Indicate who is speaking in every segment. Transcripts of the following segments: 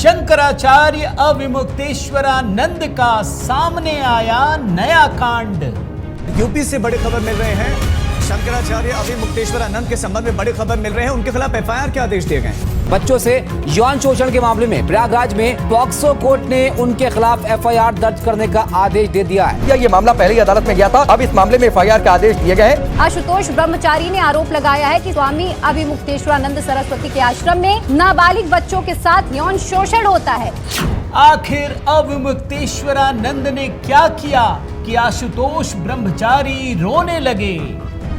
Speaker 1: शंकराचार्य अविमुक्तेश्वरानंद का सामने आया नया कांड।
Speaker 2: यूपी से बड़ी खबर मिल रहे हैं। शंकराचार्य अविमुक्तेश्वरानंद के संबंध में बड़ी खबर मिल रहे हैं। उनके खिलाफ एफआईआर के आदेश दिए गए।
Speaker 3: बच्चों से यौन शोषण के मामले में प्रयागराज में पॉक्सो कोर्ट ने उनके खिलाफ एफआईआर दर्ज करने का आदेश दे दिया है।
Speaker 4: ये मामला पहले ही अदालत में गया था, अब इस मामले में एफआईआर के आदेश दिए गए हैं।
Speaker 5: आशुतोष ब्रह्मचारी ने आरोप लगाया है कि स्वामी अविमुक्तेश्वरानंद सरस्वती के आश्रम में नाबालिग बच्चों के साथ यौन शोषण होता है।
Speaker 1: आखिर अविमुक्तेश्वरानंद ने क्या किया कि आशुतोष ब्रह्मचारी रोने लगे?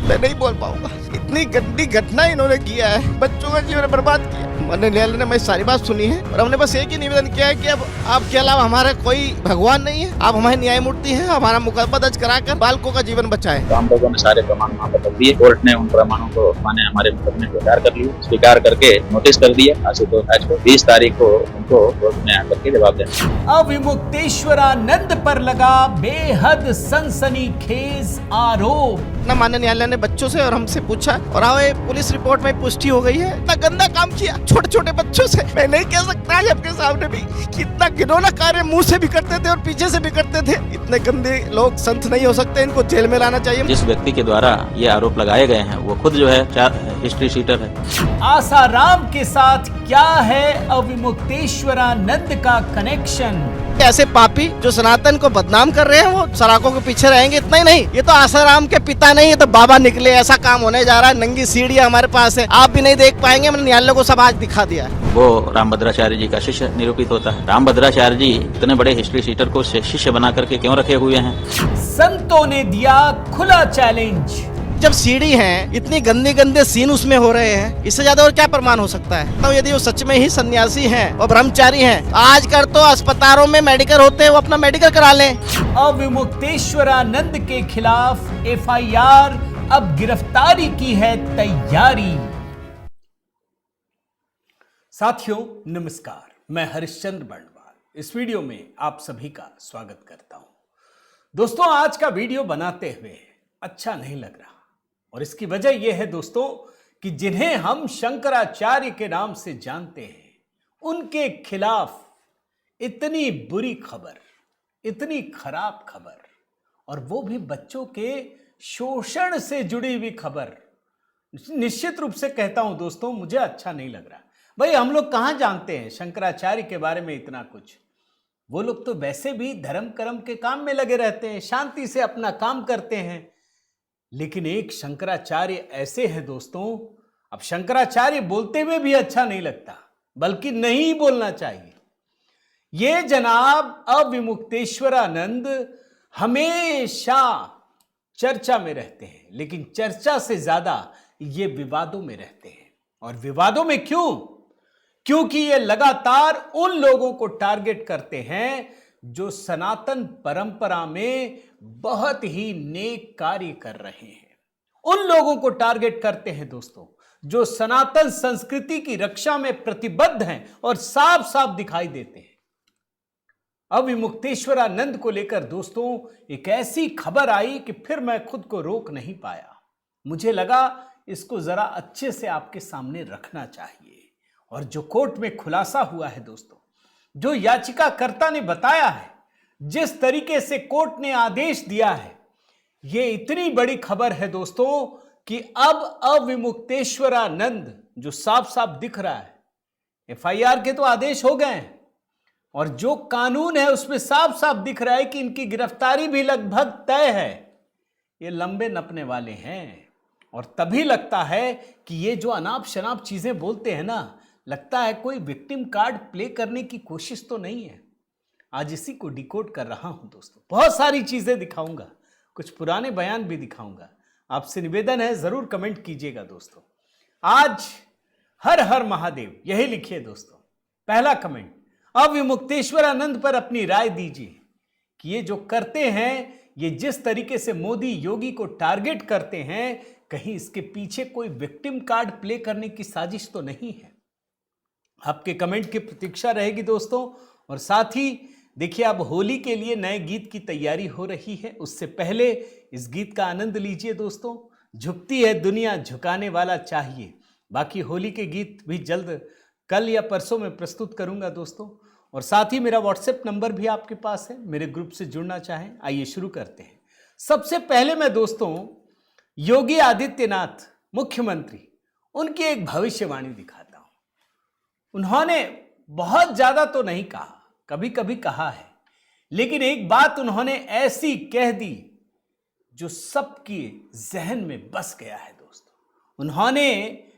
Speaker 6: मैं नहीं बोल पाऊंगा, इतनी गंदी घटना इन्होंने किया है, बच्चों का जीवन बर्बाद किया। मैंने न्यायालय ने मेरी सारी बात सुनी है और हमने बस एक ही निवेदन किया है कि अब आपके अलावा हमारा कोई भगवान नहीं है, आप हमारे न्यायमूर्ति हैं, हमारा मुकदमा दर्ज कराकर बालकों का जीवन बचाएं।
Speaker 7: तो हम लोगों ने सारे प्रमाण वहाँ पर रख दिए। कोर्ट ने उन प्रमाणों को माने हमारे मुकदमे को स्वीकार कर लिया, स्वीकार करके नोटिस कर दिया आशुतोष राज को 20 तारीख को उनको कोर्ट में आकर के जवाब देना।
Speaker 1: अविमुक्तेश्वरानंद पर लगा बेहद सनसनीखेज आरोप।
Speaker 6: ना माननीय न्यायालय ने बच्चों से और हमसे पूछा और आए पुलिस रिपोर्ट में पुष्टि हो गई है। इतना गंदा काम किया छोटे छोटे बच्चों से। मैं नहीं कह सकता आज आपके सामने भी कि इतना घिनौना कार्य मुंह से भी करते थे और पीछे से भी करते थे। इतने गंदे लोग संत नहीं हो सकते, इनको जेल में लाना चाहिए।
Speaker 7: जिस व्यक्ति के द्वारा ये आरोप लगाए गए हैं वो खुद जो है हिस्ट्री शीटर है।
Speaker 1: आसाराम के साथ क्या है अविमुक्तेश्वरानंद का कनेक्शन?
Speaker 6: ऐसे पापी जो सनातन को बदनाम कर रहे हैं वो सराकों के पीछे रहेंगे। इतना ही नहीं, ये तो आसाराम के पिता नहीं, ये तो बाबा निकले। ऐसा काम होने जा रहा है। नंगी सीढ़ियां हमारे पास है, आप भी नहीं देख पाएंगे। मैंने न्यायालय को सब आज दिखा दिया है।
Speaker 7: वो रामभद्राचार्य जी का शिष्य निरूपित होता है। रामभद्राचार्य जी इतने बड़े हिस्ट्री शीटर को शिष्य बना करके क्यों रखे हुए हैं?
Speaker 1: संतों ने दिया खुला चैलेंज।
Speaker 6: जब सीढ़ी है, इतनी गंदे गंदे सीन उसमें हो रहे हैं, इससे ज्यादा और क्या प्रमाण हो सकता है? तो यदि वो सच में ही सन्यासी हैं और ब्रह्मचारी हैं, आजकल तो अस्पतालों में मेडिकल होते हैं, वो अपना मेडिकल करा लें।
Speaker 1: अविमुक्तेश्वरानंद के खिलाफ एफआईआर, अब गिरफ्तारी की है तैयारी। साथियों नमस्कार, मैं हरिश्चंद्र बर्णवाल इस वीडियो में आप सभी का स्वागत करता हूं। दोस्तों, आज का वीडियो बनाते हुए अच्छा नहीं लग रहा और इसकी वजह यह है दोस्तों कि जिन्हें हम शंकराचार्य के नाम से जानते हैं उनके खिलाफ इतनी बुरी खबर, इतनी खराब खबर, और वो भी बच्चों के शोषण से जुड़ी हुई खबर। निश्चित रूप से कहता हूं दोस्तों, मुझे अच्छा नहीं लग रहा। भाई, हम लोग कहां जानते हैं शंकराचार्य के बारे में इतना कुछ? वो लोग तो वैसे भी धर्म कर्म के काम में लगे रहते हैं, शांति से अपना काम करते हैं। लेकिन एक शंकराचार्य ऐसे हैं दोस्तों, अब शंकराचार्य बोलते हुए भी अच्छा नहीं लगता, बल्कि नहीं बोलना चाहिए। ये जनाब अविमुक्तेश्वरानंद हमेशा चर्चा में रहते हैं, लेकिन चर्चा से ज्यादा ये विवादों में रहते हैं। और विवादों में क्यों? क्योंकि ये लगातार उन लोगों को टारगेट करते हैं जो सनातन परंपरा में बहुत ही नेक कार्य कर रहे हैं। उन लोगों को टारगेट करते हैं दोस्तों जो सनातन संस्कृति की रक्षा में प्रतिबद्ध हैं और साफ साफ दिखाई देते हैं। अविमुक्तेश्वरानंद को लेकर दोस्तों एक ऐसी खबर आई कि फिर मैं खुद को रोक नहीं पाया। मुझे लगा इसको जरा अच्छे से आपके सामने रखना चाहिए। और जो कोर्ट में खुलासा हुआ है दोस्तों, जो याचिकाकर्ता ने बताया है, जिस तरीके से कोर्ट ने आदेश दिया है, यह इतनी बड़ी खबर है दोस्तों कि अब अविमुक्तेश्वरानंद जो साफ साफ दिख रहा है, एफआईआर के तो आदेश हो गए हैं और जो कानून है उसमें साफ साफ दिख रहा है कि इनकी गिरफ्तारी भी लगभग तय है। ये लंबे नपने वाले हैं और तभी लगता है कि ये जो अनाप शनाप चीजें बोलते हैं ना, लगता है कोई विक्टिम कार्ड प्ले करने की कोशिश तो नहीं है। आज इसी को डिकोड कर रहा हूं दोस्तों। बहुत सारी चीजें दिखाऊंगा, कुछ पुराने बयान भी दिखाऊंगा। आपसे निवेदन है, जरूर कमेंट कीजिएगा दोस्तों। आज हर हर महादेव यही लिखिए दोस्तों। पहला कमेंट, अविमुक्तेश्वरानंद पर अपनी राय दीजिए कि ये जो करते हैं, ये जिस तरीके से मोदी योगी को टारगेट करते हैं, कहीं इसके पीछे कोई विक्टिम कार्ड प्ले करने की साजिश तो नहीं है? आपके कमेंट की प्रतीक्षा रहेगी दोस्तों। और साथ ही देखिए, अब होली के लिए नए गीत की तैयारी हो रही है। उससे पहले इस गीत का आनंद लीजिए दोस्तों। झुकती है दुनिया, झुकाने वाला चाहिए। बाकी होली के गीत भी जल्द कल या परसों में प्रस्तुत करूंगा दोस्तों। और साथ ही मेरा व्हाट्सएप नंबर भी आपके पास है, मेरे ग्रुप से जुड़ना चाहें। आइए शुरू करते हैं। सबसे पहले मैं दोस्तों योगी आदित्यनाथ मुख्यमंत्री, उनकी एक भविष्यवाणी दिखाता हूं। उन्होंने बहुत ज्यादा तो नहीं कहा, कभी कभी कहा है, लेकिन एक बात उन्होंने ऐसी कह दी जो सबके जहन में बस गया है दोस्तों। उन्होंने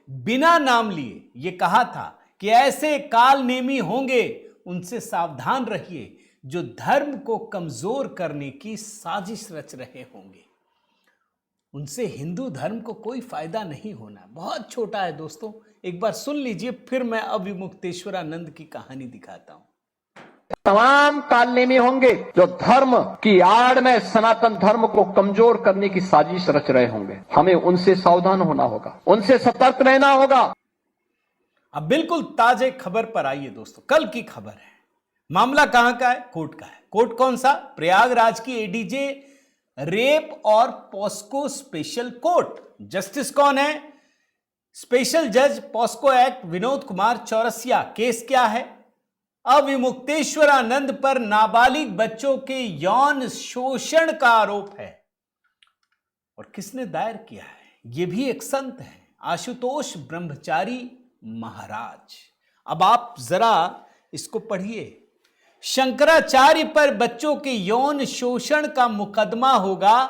Speaker 1: बिना नाम लिए ये कहा था कि ऐसे कालनेमी होंगे, उनसे सावधान रहिए, जो धर्म को कमजोर करने की साजिश रच रहे होंगे। उनसे हिंदू धर्म को कोई फायदा नहीं होना। बहुत छोटा है दोस्तों, एक बार सुन लीजिए, फिर मैं अविमुक्तेश्वरानंद की कहानी दिखाता हूं।
Speaker 8: तमाम कालनेमी होंगे जो धर्म की आड़ में सनातन धर्म को कमजोर करने की साजिश रच रहे होंगे। हमें उनसे सावधान होना होगा, उनसे सतर्क रहना होगा।
Speaker 1: अब बिल्कुल ताजे खबर पर आइए दोस्तों। कल की खबर है। मामला कहां का है? कोर्ट का है। कोर्ट कौन सा? प्रयागराज की एडीजे रेप और पॉस्को स्पेशल कोर्ट। जस्टिस कौन है? स्पेशल जज POCSO act Vinod Kumar Chaurasia. Case क्या है? अविमुक्तेश्वरानंद पर नाबालिग बच्चों के यौन शोषण का आरोप है। और किसने दायर किया है? यह भी एक संत है, आशुतोष ब्रह्मचारी महाराज। अब आप जरा इसको पढ़िए। शंकराचार्य पर बच्चों के यौन शोषण का मुकदमा होगा,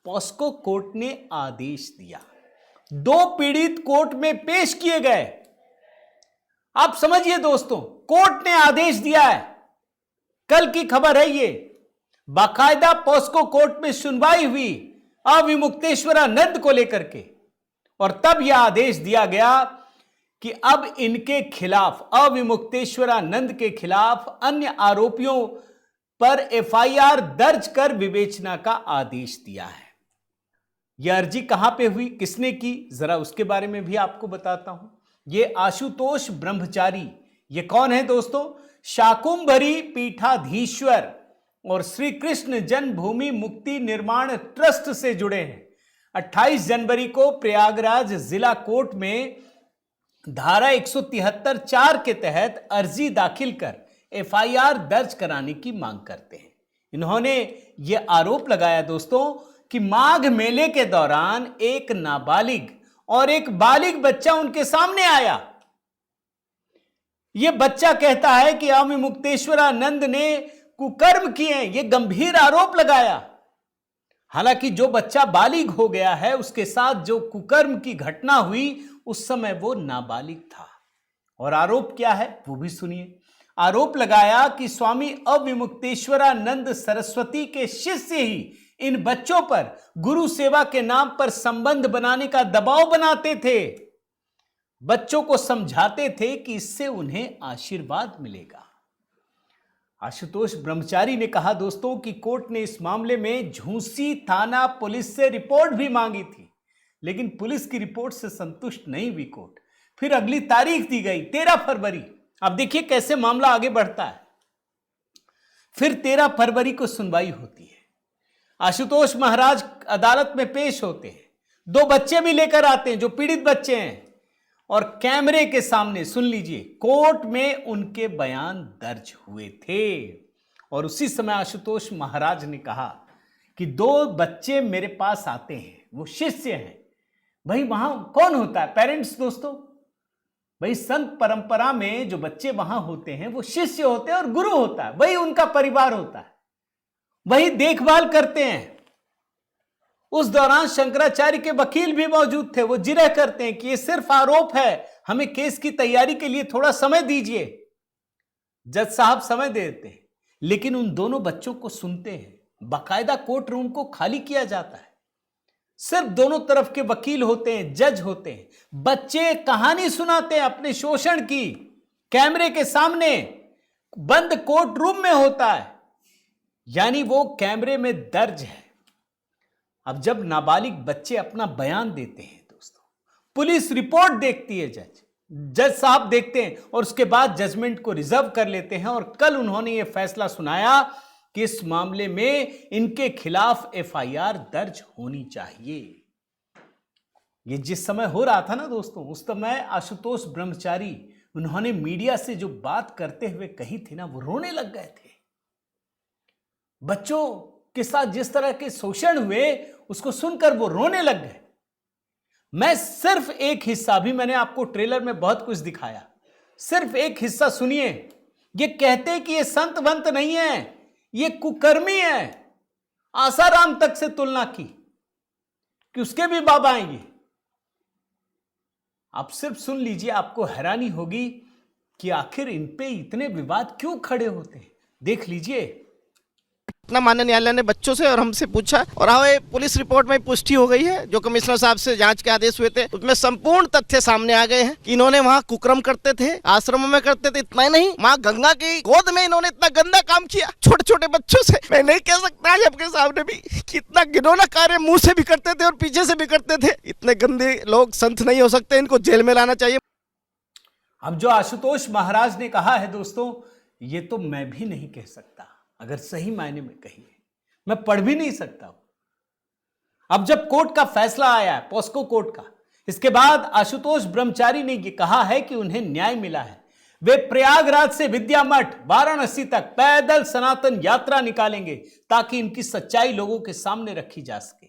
Speaker 1: पॉस्को कोर्ट ने आदेश दिया। 2 पीड़ित कोर्ट में पेश किए गए। आप समझिए दोस्तों, कोर्ट ने आदेश दिया है। कल की खबर है ये। बाकायदा पॉस्को कोर्ट में सुनवाई हुई अविमुक्तेश्वरानंद को लेकर के, और तब यह आदेश दिया गया कि अब इनके खिलाफ, अविमुक्तेश्वरानंद के खिलाफ अन्य आरोपियों पर एफआईआर दर्ज कर विवेचना का आदेश दिया है। यह अर्जी कहां पे हुई, किसने की, जरा उसके बारे में भी आपको बताता हूं। यह आशुतोष ब्रह्मचारी, ये कौन है दोस्तों? शाकुंभरी पीठाधीश्वर और श्री कृष्ण जन्मभूमि मुक्ति निर्माण ट्रस्ट से जुड़े हैं। 28 जनवरी को प्रयागराज जिला कोर्ट में धारा 173(4) के तहत अर्जी दाखिल कर एफआईआर दर्ज कराने की मांग करते हैं। इन्होंने यह आरोप लगाया दोस्तों कि माघ मेले के दौरान एक नाबालिग और एक बालिग बच्चा उनके सामने आया। यह बच्चा कहता है कि अविमुक्तेश्वरानंद ने कुकर्म किए। यह गंभीर आरोप लगाया। हालांकि जो बच्चा बालिग हो गया है, उसके साथ जो कुकर्म की घटना हुई उस समय वो नाबालिग था। और आरोप क्या है वो भी सुनिए। आरोप लगाया कि स्वामी अविमुक्तेश्वरानंद सरस्वती के शिष्य ही इन बच्चों पर गुरु सेवा के नाम पर संबंध बनाने का दबाव बनाते थे। बच्चों को समझाते थे कि इससे उन्हें आशीर्वाद मिलेगा। आशुतोष ब्रह्मचारी ने कहा दोस्तों कि कोर्ट ने इस मामले में झूंसी थाना पुलिस से रिपोर्ट भी मांगी थी, लेकिन पुलिस की रिपोर्ट से संतुष्ट नहीं हुई कोर्ट। फिर अगली तारीख दी गई 13 फरवरी। अब देखिए कैसे मामला आगे बढ़ता है। फिर 13 फरवरी को सुनवाई होती है। आशुतोष महाराज अदालत में पेश होते हैं। 2 बच्चे भी लेकर आते हैं जो पीड़ित बच्चे हैं, और कैमरे के सामने सुन लीजिए, कोर्ट में उनके बयान दर्ज हुए थे। और उसी समय आशुतोष महाराज ने कहा कि 2 बच्चे मेरे पास आते हैं, वो शिष्य हैं। भाई वहां कौन होता है? पेरेंट्स दोस्तों। भाई संत परंपरा में जो बच्चे वहां होते हैं वो शिष्य होते हैं और गुरु होता है, वही उनका परिवार होता है, वही देखभाल करते हैं। उस दौरान शंकराचार्य के वकील भी मौजूद थे। वो जिरह करते हैं कि ये सिर्फ आरोप है, हमें केस की तैयारी के लिए थोड़ा समय दीजिए। जज साहब समय देते हैं, लेकिन उन दोनों बच्चों को सुनते हैं। बाकायदा कोर्ट रूम को खाली किया जाता है। सिर्फ दोनों तरफ के वकील होते हैं, जज होते हैं। बच्चे कहानी सुनाते हैं अपने शोषण की, कैमरे के सामने, बंद कोर्ट रूम में होता है, यानी वो कैमरे में दर्ज है। अब जब नाबालिग बच्चे अपना बयान देते हैं दोस्तों, पुलिस रिपोर्ट देखती है, जज साहब देखते हैं, और उसके बाद जजमेंट को रिजर्व कर लेते हैं। और कल उन्होंने ये फैसला सुनाया कि इस मामले में इनके खिलाफ एफआईआर दर्ज होनी चाहिए। ये जिस समय हो रहा था ना दोस्तों, उस समय आशुतोष ब्रह्मचारी उन्होंने मीडिया से जो बात करते हुए कही थी ना, वो रोने लग गए थे। बच्चों के साथ जिस तरह के शोषण हुए उसको सुनकर वो रोने लग गए। मैं सिर्फ एक हिस्सा, भी मैंने आपको ट्रेलर में बहुत कुछ दिखाया, सिर्फ एक हिस्सा सुनिए। ये कहते कि ये संत वंत नहीं है, ये कुकर्मी है। आसाराम तक से तुलना की कि उसके भी बाबा हैं ये। आप सिर्फ सुन लीजिए, आपको हैरानी होगी कि आखिर इन पे इतने विवाद क्यों खड़े होते हैं। देख लीजिए।
Speaker 6: इतना माननीय न्यायालय ने बच्चों से और हमसे पूछा, और हाँ, ये पुलिस रिपोर्ट में पुष्टि हो गई है। जो कमिश्नर साहब से जांच के आदेश हुए थे उसमें संपूर्ण तथ्य सामने आ गए हैं कि इन्होंने वहाँ कुकर्म करते थे, आश्रमों में करते थे। इतना ही नहीं, माँ गंगा की गोद में इन्होंने इतना गंदा काम किया छोटे छोटे बच्चों से। मैं नहीं कह सकता आज आपके सामने भी कि इतना घिनौना कार्य मुंह से भी करते थे और पीछे से भी करते थे। इतने गंदे लोग संत नहीं हो सकते, इनको जेल में लाना चाहिए।
Speaker 1: अब जो आशुतोष महाराज ने कहा है दोस्तों, ये तो मैं भी नहीं कह सकता। अगर सही मायने में कहिए, मैं पढ़ भी नहीं सकता हूं। अब जब कोर्ट का फैसला आया है, पॉस्को कोर्ट का, इसके बाद आशुतोष ब्रह्मचारी ने यह कहा है कि उन्हें न्याय मिला है। वे प्रयागराज से विद्या मठ वाराणसी तक पैदल सनातन यात्रा निकालेंगे ताकि इनकी सच्चाई लोगों के सामने रखी जा सके।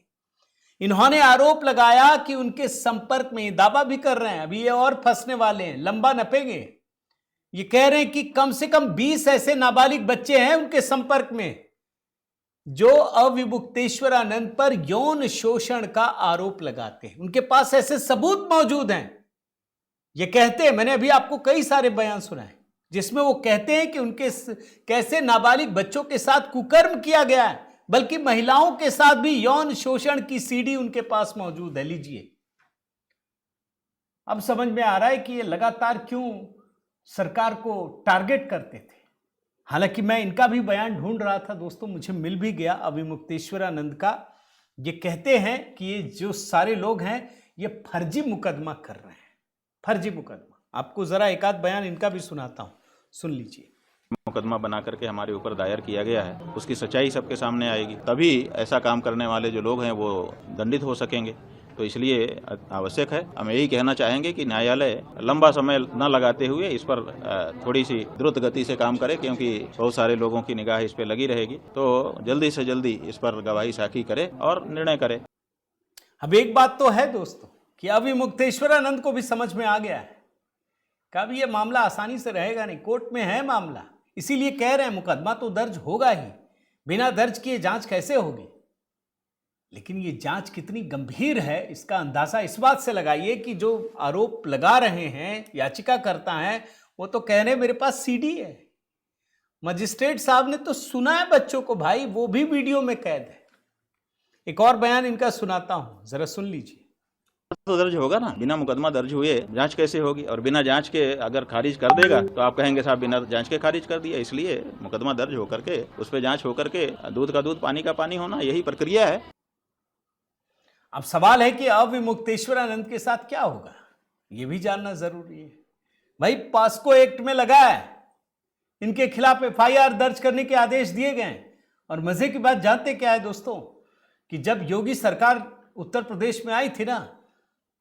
Speaker 1: इन्होंने आरोप लगाया कि उनके संपर्क में, दावा भी कर रहे हैं, अभी ये और फंसने वाले हैं, लंबा नपेंगे। ये कह रहे हैं कि कम से कम 20 ऐसे नाबालिग बच्चे हैं उनके संपर्क में जो अविमुक्तेश्वरानंद पर यौन शोषण का आरोप लगाते हैं। उनके पास ऐसे सबूत मौजूद हैं। ये कहते हैं, मैंने अभी आपको कई सारे बयान सुनाए जिसमें वो कहते हैं कि उनके कैसे नाबालिग बच्चों के साथ कुकर्म किया गया है, बल्कि महिलाओं के साथ भी यौन शोषण की सीडी उनके पास मौजूद है। लीजिए, अब समझ में आ रहा है कि ये लगातार क्यों सरकार को टारगेट करते थे। हालांकि मैं इनका भी बयान ढूंढ रहा था दोस्तों, मुझे मिल भी गया अविमुक्तेश्वरानंद का। ये कहते हैं कि ये जो सारे लोग हैं ये फर्जी मुकदमा कर रहे हैं, फर्जी मुकदमा। आपको जरा एक आध बयान इनका भी सुनाता हूं, सुन लीजिए।
Speaker 9: मुकदमा बना करके हमारे ऊपर दायर किया गया है, उसकी सच्चाई सबके सामने आएगी, तभी ऐसा काम करने वाले जो लोग हैं वो दंडित हो सकेंगे। तो इसलिए आवश्यक है, हम यही कहना चाहेंगे कि न्यायालय लंबा समय न लगाते हुए इस पर थोड़ी सी द्रुत गति से काम करे, क्योंकि बहुत सारे लोगों की निगाह इस पर लगी रहेगी। तो जल्दी से जल्दी इस पर गवाही साखी करे और निर्णय करे।
Speaker 1: अब एक बात तो है दोस्तों कि अविमुक्तेश्वरानंद को भी समझ में आ गया है कि अब ये मामला आसानी से रहेगा नहीं। कोर्ट में है मामला, इसीलिए कह रहे हैं मुकदमा तो दर्ज होगा ही, बिना दर्ज किए जांच कैसे होगी। लेकिन ये जांच कितनी गंभीर है इसका अंदाजा इस बात से लगाइए कि जो आरोप लगा रहे हैं, याचिकाकर्ता हैं, वो तो कह रहे हैं मेरे पास सीडी है। मजिस्ट्रेट साहब ने तो सुना है बच्चों को भाई, वो भी वीडियो में कैद है। एक और बयान इनका सुनाता हूं, जरा सुन लीजिए।
Speaker 9: तो दर्ज होगा ना, बिना मुकदमा दर्ज हुए जांच कैसे होगी? और बिना जांच के अगर खारिज कर देगा तो आप कहेंगे साहब बिना जांच के खारिज कर दिया। इसलिए मुकदमा दर्ज होकर के उस पर जांच होकर के दूध का दूध पानी का पानी होना, यही प्रक्रिया है।
Speaker 1: अब सवाल है कि अविमुक्तेश्वरानंद के साथ क्या होगा, यह भी जानना जरूरी है। भाई पॉस्को एक्ट में लगा है, इनके खिलाफ एफआईआर दर्ज करने के आदेश दिए गए। और मजे की बात जानते क्या है दोस्तों, कि जब योगी सरकार उत्तर प्रदेश में आई थी ना,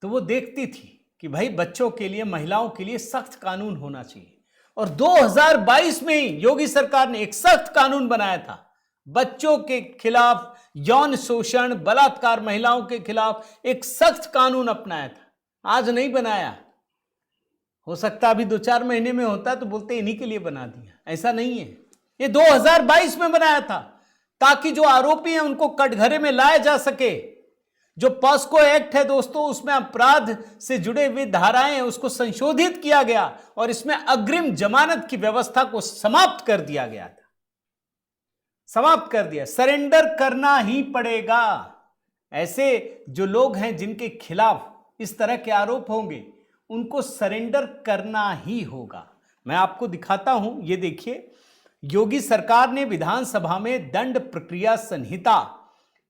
Speaker 1: तो वो देखती थी कि भाई बच्चों के लिए, महिलाओं के लिए सख्त कानून होना चाहिए। और 2022 में ही योगी सरकार ने एक सख्त कानून बनाया था बच्चों के खिलाफ यौन शोषण, बलात्कार, महिलाओं के खिलाफ एक सख्त कानून अपनाया था। आज नहीं बनाया, हो सकता अभी 2-4 महीने में होता तो बोलते इन्हीं के लिए बना दिया। ऐसा नहीं है, ये 2022 में बनाया था ताकि जो आरोपी हैं उनको कटघरे में लाया जा सके। जो पॉस्को एक्ट है दोस्तों, उसमें अपराध से जुड़े हुए धाराएं हैं, उसको संशोधित किया गया और इसमें अग्रिम जमानत की व्यवस्था को समाप्त कर दिया गया था, समाप्त कर दिया। सरेंडर करना ही पड़ेगा। ऐसे जो लोग हैं जिनके खिलाफ इस तरह के आरोप होंगे, उनको सरेंडर करना ही होगा। मैं आपको दिखाता हूं, ये देखिए, योगी सरकार ने विधानसभा में दंड प्रक्रिया संहिता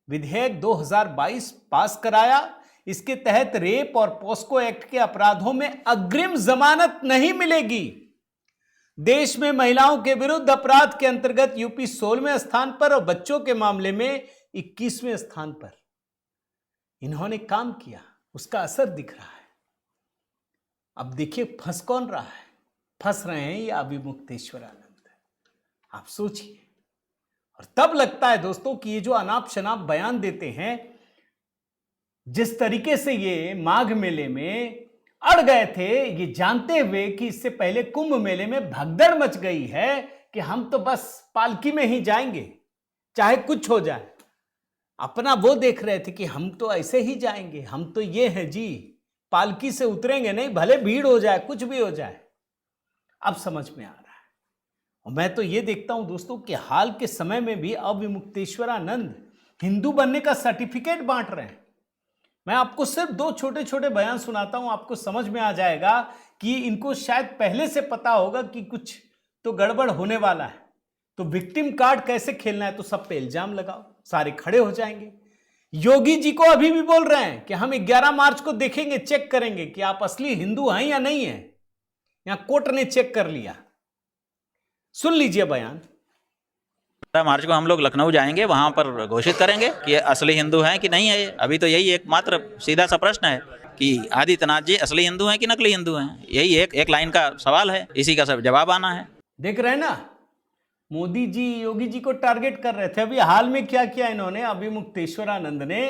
Speaker 1: विधेयक 2022 पास कराया। इसके तहत रेप और पॉस्को एक्ट के अपराधों में अग्रिम जमानत नहीं मिलेगी। देश में महिलाओं के विरुद्ध अपराध के अंतर्गत यूपी 16वें स्थान पर और बच्चों के मामले में 21वें स्थान पर इन्होंने काम किया, उसका असर दिख रहा है। अब देखिए फंस कौन रहा है, फंस रहे हैं ये अभिमुक्तेश्वरानंद। आप सोचिए। और तब लगता है दोस्तों कि ये जो अनाप शनाप बयान देते हैं, जिस तरीके से ये माघ मेले में अड़ गए थे, ये जानते हुए कि इससे पहले कुंभ मेले में भगदड़ मच गई है कि हम तो बस पालकी में ही जाएंगे चाहे कुछ हो जाए। अपना वो देख रहे थे कि हम तो ऐसे ही जाएंगे, हम तो ये हैं जी, पालकी से उतरेंगे नहीं, भले भीड़ हो जाए, कुछ भी हो जाए। अब समझ में आ रहा है। और मैं तो ये देखता हूं दोस्तों कि हाल के समय में भी अभिमुक्तेश्वरानंद हिंदू बनने का सर्टिफिकेट बांट रहे हैं। मैं आपको सिर्फ 2 छोटे छोटे बयान सुनाता हूं, आपको समझ में आ जाएगा कि इनको शायद पहले से पता होगा कि कुछ तो गड़बड़ होने वाला है। तो विक्टिम कार्ड कैसे खेलना है, तो सब पे इल्जाम लगाओ, सारे खड़े हो जाएंगे। योगी जी को अभी भी बोल रहे हैं कि हम 11 मार्च को देखेंगे, चेक करेंगे कि आप असली हिंदू हैं या नहीं है। यहां कोर्ट ने चेक कर लिया। सुन लीजिए बयान।
Speaker 9: 15 मार्च को हम लोग लखनऊ जाएंगे, वहां पर घोषित करेंगे कि असली हिंदू हैं कि नहीं है ये। अभी तो यही एकमात्र सीधा सा प्रश्न है कि आदित्यनाथ जी असली हिंदू हैं कि नकली हिंदू हैं। यही एक लाइन का सवाल है, इसी का सब जवाब आना है।
Speaker 1: देख रहे हैं ना, मोदी जी योगी जी को टारगेट कर रहे थे। अभी हाल में क्या किया इन्होंने, अभिमुक्तेश्वरानंद ने,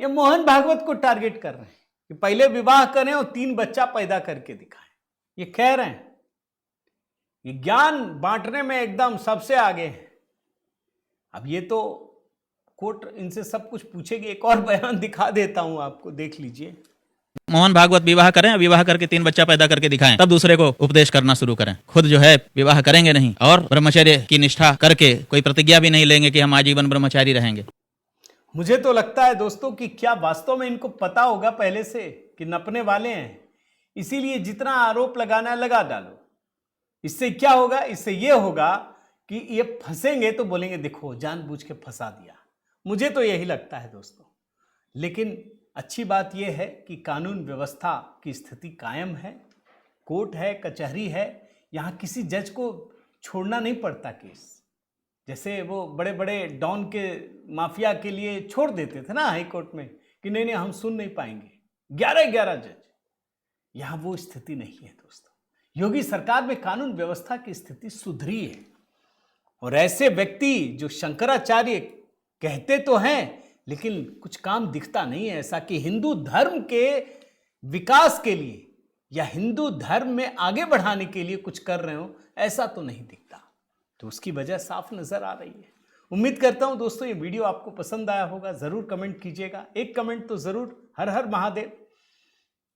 Speaker 1: ये मोहन भागवत को टारगेट कर रहे हैं कि पहले विवाह करें और 3 बच्चा पैदा करके दिखाएं। ये कह रहे हैं, ये ज्ञान बांटने में एकदम सबसे आगे है। अब ये तो कोर्ट इनसे सब कुछ पूछेगी। एक और बयान दिखा देता हूं आपको, देख लीजिए।
Speaker 9: मोहन भागवत विवाह करें, विवाह करके 3 बच्चा पैदा करके दिखाएं, तब दूसरे को उपदेश करना शुरू करें। खुद जो है विवाह करेंगे नहीं और ब्रह्मचर्य की निष्ठा करके कोई प्रतिज्ञा भी नहीं लेंगे कि हम आजीवन ब्रह्मचारी रहेंगे।
Speaker 1: मुझे तो लगता है दोस्तों कि क्या वास्तव में इनको पता होगा पहले से कि नपने वाले हैं, इसीलिए जितना आरोप लगाना है लगा डालो। इससे क्या होगा, इससे यह होगा कि ये फंसेंगे तो बोलेंगे देखो जानबूझ के फंसा दिया। मुझे तो यही लगता है दोस्तों। लेकिन अच्छी बात यह है कि कानून व्यवस्था की स्थिति कायम है, कोर्ट है, कचहरी है, यहाँ किसी जज को छोड़ना नहीं पड़ता केस। जैसे वो बड़े बड़े डॉन के माफिया के लिए छोड़ देते थे ना हाई कोर्ट में कि नहीं हम सुन नहीं पाएंगे, 11 जज। यहाँ वो स्थिति नहीं है दोस्तों। योगी सरकार में कानून व्यवस्था की स्थिति सुधरी है। और ऐसे व्यक्ति जो शंकराचार्य कहते तो हैं लेकिन कुछ काम दिखता नहीं है ऐसा कि हिंदू धर्म के विकास के लिए या हिंदू धर्म में आगे बढ़ाने के लिए कुछ कर रहे हो, ऐसा तो नहीं दिखता। तो उसकी वजह साफ नजर आ रही है। उम्मीद करता हूं दोस्तों ये वीडियो आपको पसंद आया होगा। जरूर कमेंट कीजिएगा, एक कमेंट तो जरूर। हर हर महादेव।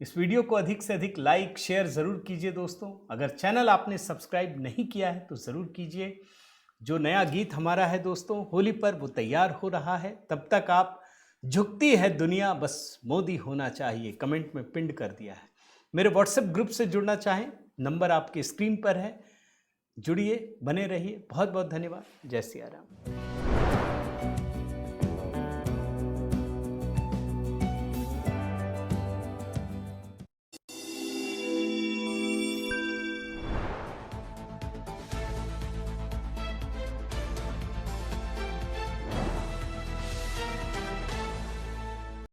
Speaker 1: इस वीडियो को अधिक से अधिक लाइक शेयर जरूर कीजिए दोस्तों। अगर चैनल आपने सब्सक्राइब नहीं किया है तो जरूर कीजिए। जो नया गीत हमारा है दोस्तों होली पर, वो तैयार हो रहा है। तब तक आप झुकती है दुनिया बस मोदी होना चाहिए कमेंट में पिन कर दिया है। मेरे व्हाट्सएप ग्रुप से जुड़ना चाहें, नंबर आपके स्क्रीन पर है। जुड़िए, बने रहिए। बहुत बहुत धन्यवाद। जय सिया राम।